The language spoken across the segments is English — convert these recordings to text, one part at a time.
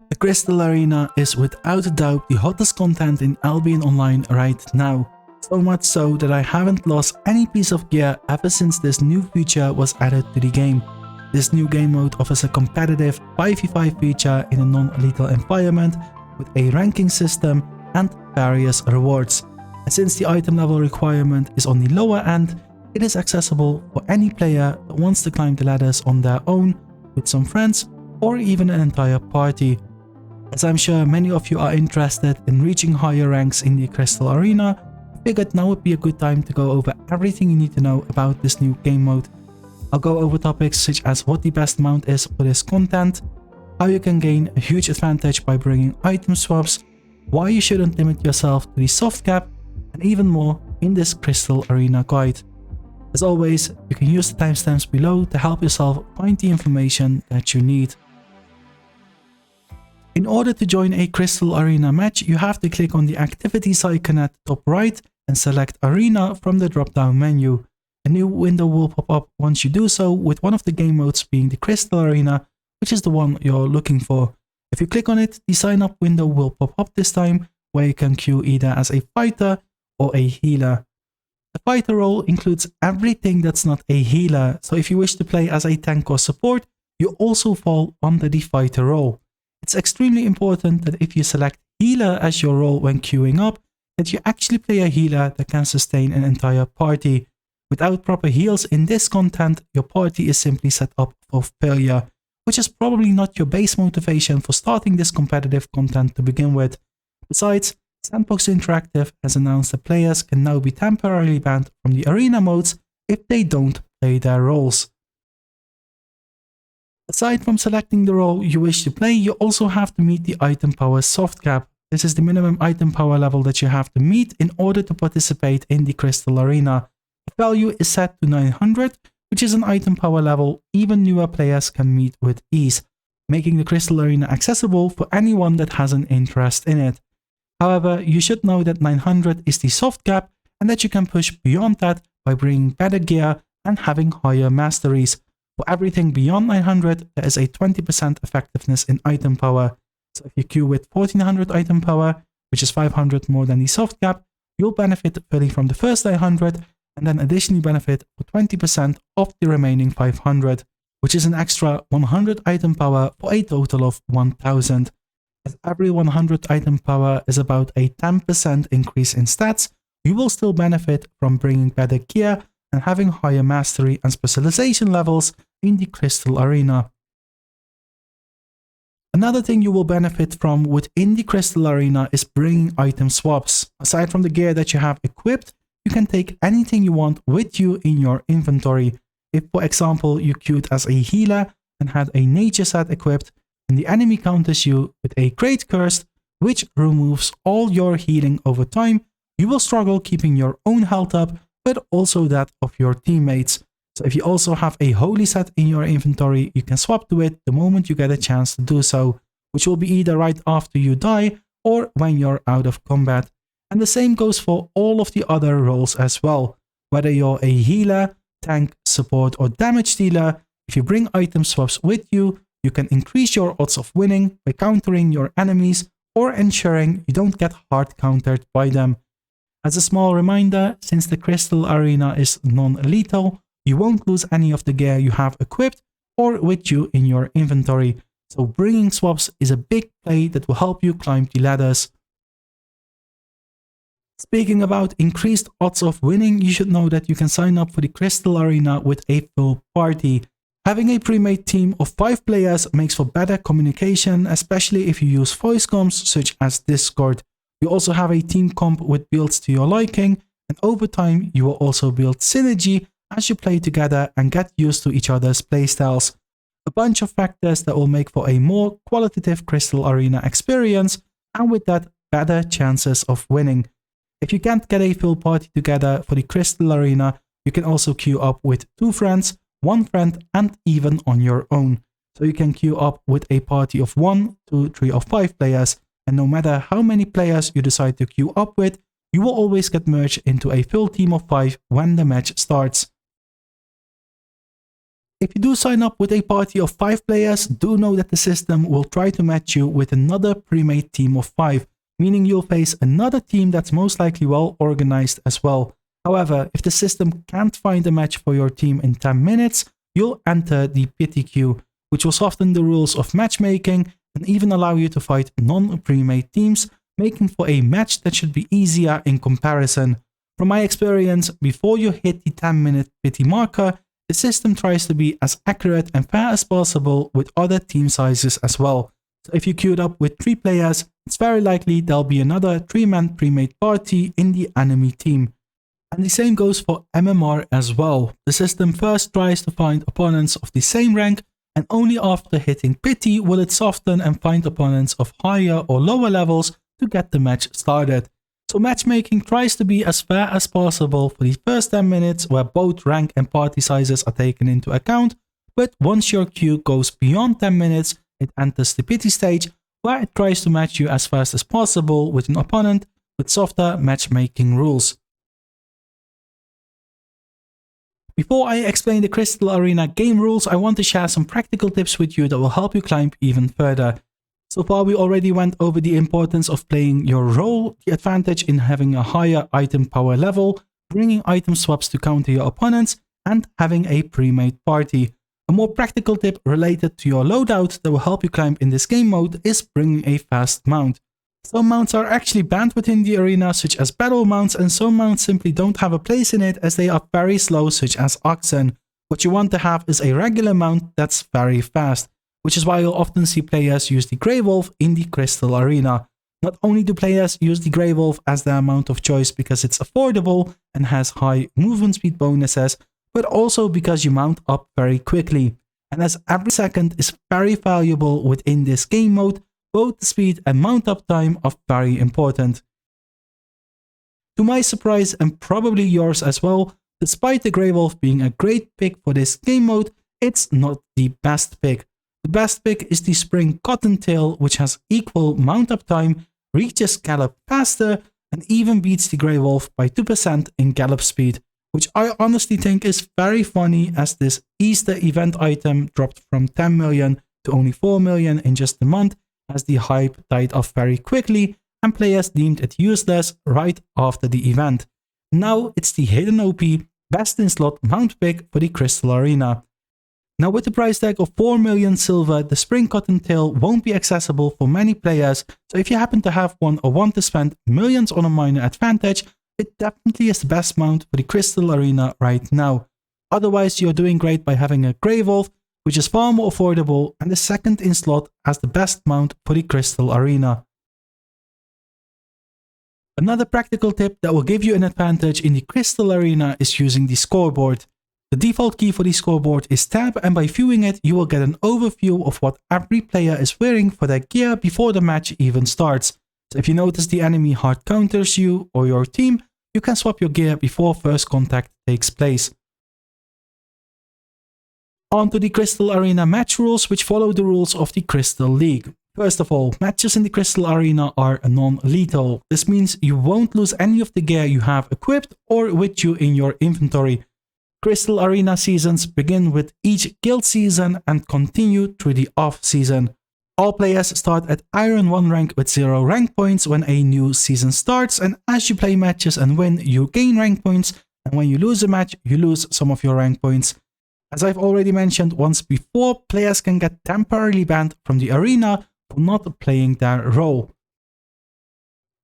The Crystal Arena is without a doubt the hottest content in Albion Online right now. So much so that I haven't lost any piece of gear ever since this new feature was added to the game. This new game mode offers a competitive 5v5 feature in a non-lethal environment with a ranking system and various rewards. And since the item level requirement is on the lower end, it is accessible for any player that wants to climb the ladders on their own with some friends or even an entire party. As I'm sure many of you are interested in reaching higher ranks in the Crystal Arena, I figured now would be a good time to go over everything you need to know about this new game mode. I'll go over topics such as what the best mount is for this content, how you can gain a huge advantage by bringing item swaps, why you shouldn't limit yourself to the soft cap, and even more in this Crystal Arena guide. As always, you can use the timestamps below to help yourself find the information that you need. In order to join a Crystal Arena match, you have to click on the activities icon at the top right and select Arena from the drop-down menu. A new window will pop up once you do so, with one of the game modes being the Crystal Arena, which is the one you're looking for. If you click on it, the sign up window will pop up this time, where you can queue either as a fighter or a healer. The fighter role includes everything that's not a healer, so if you wish to play as a tank or support, you also fall under the fighter role. It's extremely important that if you select healer as your role when queuing up, that you actually play a healer that can sustain an entire party. Without proper heals in this content, your party is simply set up for failure, which is probably not your base motivation for starting this competitive content to begin with. Besides, Sandbox Interactive has announced that players can now be temporarily banned from the arena modes if they don't play their roles. Aside from selecting the role you wish to play, you also have to meet the item power soft cap. This is the minimum item power level that you have to meet in order to participate in the Crystal Arena. The value is set to 900, which is an item power level even newer players can meet with ease, making the Crystal Arena accessible for anyone that has an interest in it. However, you should know that 900 is the soft cap and that you can push beyond that by bringing better gear and having higher masteries. For everything beyond 900, there is a 20% effectiveness in item power. So if you queue with 1400 item power, which is 500 more than the soft cap, you'll benefit fully from the first 900 and then additionally benefit for 20% of the remaining 500, which is an extra 100 item power for a total of 1000. As every 100 item power is about a 10% increase in stats, you will still benefit from bringing better gear and having higher mastery and specialization levels in the Crystal Arena. Another thing you will benefit from within the Crystal Arena is bringing item swaps. Aside from the gear that you have equipped, you can take anything you want with you in your inventory. If, for example, you queued as a healer and had a nature set equipped, and the enemy counters you with a Great Curse, which removes all your healing over time, you will struggle keeping your own health up, but also that of your teammates. So if you also have a holy set in your inventory, you can swap to it the moment you get a chance to do so, which will be either right after you die or when you're out of combat. And the same goes for all of the other roles as well. Whether you're a healer, tank, support or damage dealer, if you bring item swaps with you, you can increase your odds of winning by countering your enemies or ensuring you don't get hard countered by them. As a small reminder, since the Crystal Arena is non-lethal, you won't lose any of the gear you have equipped or with you in your inventory, so bringing swaps is a big play that will help you climb the ladders. Speaking about increased odds of winning, you should know that you can sign up for the Crystal Arena with a full party. Having a pre-made team of 5 players makes for better communication, especially if you use voice comms such as Discord. You also have a team comp with builds to your liking, and over time you will also build synergy as you play together and get used to each other's playstyles. A bunch of factors that will make for a more qualitative Crystal Arena experience, and with that, better chances of winning. If you can't get a full party together for the Crystal Arena, you can also queue up with 2 friends, 1 friend, and even on your own. So you can queue up with a party of 1, 2, 3 or 5 players, and no matter how many players you decide to queue up with, you will always get merged into a full team of 5 when the match starts. If you do sign up with a party of 5 players, do know that the system will try to match you with another pre-made team of 5, meaning you'll face another team that's most likely well organized as well. However, if the system can't find a match for your team in 10 minutes, you'll enter the pity queue, which will soften the rules of matchmaking and even allow you to fight non-pre-made teams, making for a match that should be easier in comparison. From my experience, before you hit the 10-minute pity marker, the system tries to be as accurate and fair as possible with other team sizes as well. So if you queued up with 3 players, it's very likely there'll be another 3-man pre-made party in the enemy team. And the same goes for MMR as well. The system first tries to find opponents of the same rank, and only after hitting pity will it soften and find opponents of higher or lower levels to get the match started. So matchmaking tries to be as fair as possible for the first 10 minutes where both rank and party sizes are taken into account, but once your queue goes beyond 10 minutes, it enters the pity stage where it tries to match you as fast as possible with an opponent with softer matchmaking rules. Before I explain the Crystal Arena game rules, I want to share some practical tips with you that will help you climb even further. So far we already went over the importance of playing your role, the advantage in having a higher item power level, bringing item swaps to counter your opponents, and having a pre-made party. A more practical tip related to your loadout that will help you climb in this game mode is bringing a fast mount. Some mounts are actually banned within the arena, such as battle mounts, and some mounts simply don't have a place in it as they are very slow, such as oxen. What you want to have is a regular mount that's very fast, which is why you'll often see players use the Grey Wolf in the Crystal Arena. Not only do players use the Grey Wolf as their mount of choice because it's affordable and has high movement speed bonuses, but also because you mount up very quickly. And as every second is very valuable within this game mode, both the speed and mount up time are very important. To my surprise, and probably yours as well, despite the Grey Wolf being a great pick for this game mode, it's not the best pick. The best pick is the Spring Cottontail, which has equal mount up time, reaches gallop faster, and even beats the Grey Wolf by 2% in gallop speed, which I honestly think is very funny as this Easter event item dropped from 10 million to only 4 million in just a month, as the hype died off very quickly and players deemed it useless right after the event. Now it's the hidden OP best in slot mount pick for the Crystal Arena. Now with the price tag of 4 million silver, the Spring Cottontail won't be accessible for many players, so if you happen to have one or want to spend millions on a minor advantage, it definitely is the best mount for the Crystal Arena right now. Otherwise you're doing great by having a Grey Wolf, which is far more affordable and the second in slot as the best mount for the Crystal Arena. Another practical tip that will give you an advantage in the Crystal Arena is using the Scoreboard. The default key for the Scoreboard is Tab, and by viewing it you will get an overview of what every player is wearing for their gear before the match even starts. So if you notice the enemy hard counters you or your team, you can swap your gear before first contact takes place. On to the Crystal Arena match rules, which follow the rules of the Crystal League. First of all, matches in the Crystal Arena are non-lethal. This means you won't lose any of the gear you have equipped or with you in your inventory. Crystal Arena seasons begin with each guild season and continue through the off-season. All players start at Iron 1 rank with 0 rank points when a new season starts, and as you play matches and win, you gain rank points, and when you lose a match, you lose some of your rank points. As I've already mentioned once before, players can get temporarily banned from the arena for not playing their role.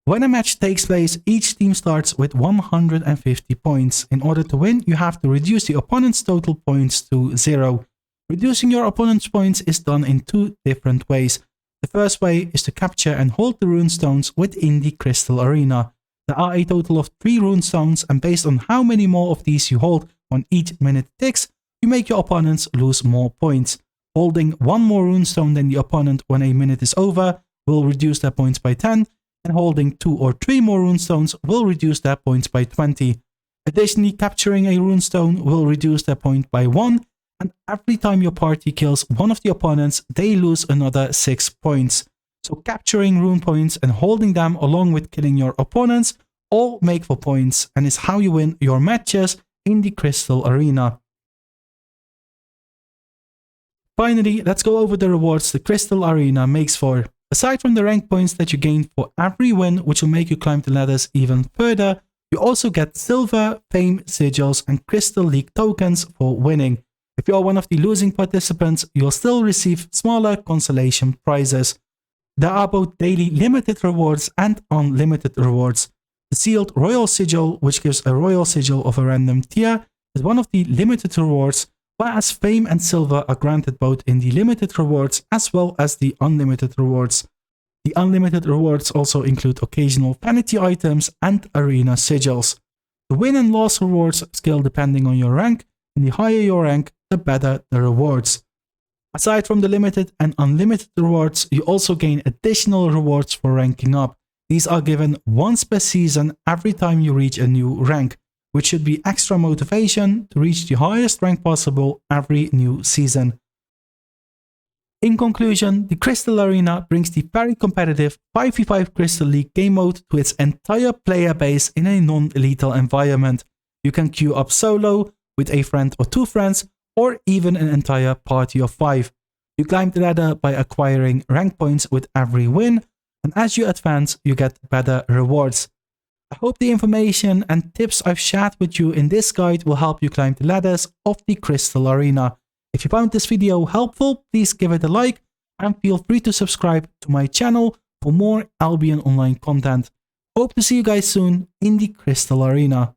When a match takes place, each team starts with 150 points. In order to win, you have to reduce the opponent's total points to 0. Reducing your opponent's points is done in 2 different ways. The first way is to capture and hold the runestones within the Crystal Arena. There are a total of 3 runestones, and based on how many more of these you hold when each minute ticks, you make your opponents lose more points. Holding 1 more runestone than the opponent when a minute is over will reduce their points by 10, and holding 2 or 3 more runestones will reduce their points by 20. Additionally, capturing a runestone will reduce their point by 1, and every time your party kills one of the opponents, they lose another 6 points. So capturing rune points and holding them along with killing your opponents all make for points and is how you win your matches in the Crystal Arena. Finally, let's go over the rewards the Crystal Arena makes for. Aside from the rank points that you gain for every win, which will make you climb the ladders even further, you also get silver, fame, sigils, and Crystal League tokens for winning. If you are one of the losing participants, you'll still receive smaller consolation prizes. There are both daily limited rewards and unlimited rewards. The sealed Royal Sigil, which gives a Royal Sigil of a random tier, is one of the limited rewards, whereas fame and silver are granted both in the limited rewards as well as the unlimited rewards. The unlimited rewards also include occasional vanity items and arena sigils. The win and loss rewards scale depending on your rank, and the higher your rank, the better the rewards. Aside from the limited and unlimited rewards, you also gain additional rewards for ranking up. These are given once per season every time you reach a new rank, which should be extra motivation to reach the highest rank possible every new season. In conclusion, the Crystal Arena brings the very competitive 5v5 Crystal League game mode to its entire player base in a non-lethal environment. You can queue up solo, with a friend or two friends, or even an entire party of 5. You climb the ladder by acquiring rank points with every win, and as you advance, you get better rewards. I hope the information and tips I've shared with you in this guide will help you climb the ladders of the Crystal Arena. If you found this video helpful, please give it a like and feel free to subscribe to my channel for more Albion Online content. Hope to see you guys soon in the Crystal Arena.